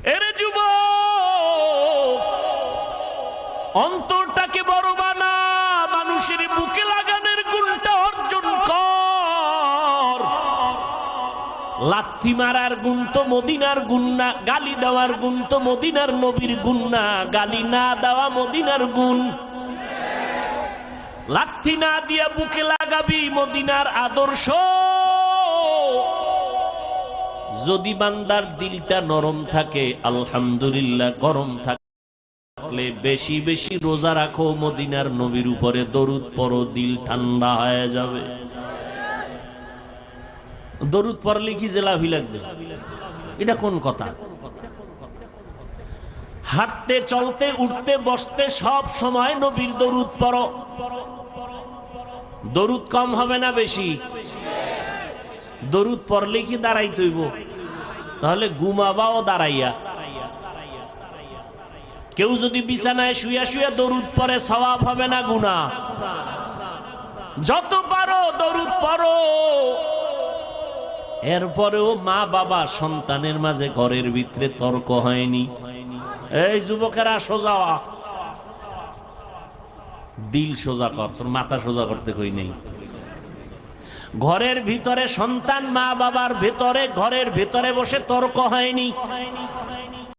এরে যুবক, অন্তরটাকে বড় বানা, মানুষের বুকে লাগানোর গুণটা অর্জন কর। লাথি মারার গুণ তো মদিনার গুণ না, গালি দেওয়ার গুণ তো মদিনার নবীর গুণ না, গালি না দেওয়া মদিনার গুণ। লাথি না দিয়া বুকে লাগাবি মদিনার আদর্শ। যদি বান্দার দিলটা নরম থাকে, আলহামদুলিল্লাহ, গরম থাকলে বেশি বেশি রোজা রাখো, মদিনার নবীর উপরে দরুদ পড়ো, দিল ঠান্ডা হয়ে যাবে। দরুদ পড়লে কি জেলাভি লাগবে? এটা কোন কথা? হাঁটতে চলতে উঠতে বসতে সব সময় নবীর দরুদ পড়ো। দরুদ কম হবে না বেশি? দরুদ পড়লে কি দাঁড়াইতে হইব? তাহলে ঘুমাবাও দাঁড়াইয়া। কেউ যদি বিছানায় শুয়া শুয়া দরুদ পড়ে সওয়াব হবে না গুনাহ? যত পারো দরুদ পড়ো। এরপরেও মা বাবা সন্তানের মাঝে ঘরের ভিতরে তর্ক হয়নি। এই যুবকেরা সোজা হ, দিল সোজা কর, তোর মাথা সোজা করতে কই নেই। ঘরের ভিতরে সন্তান মা বাবার ভেতরে, ঘরের ভেতরে বসে তর্ক হয়নি।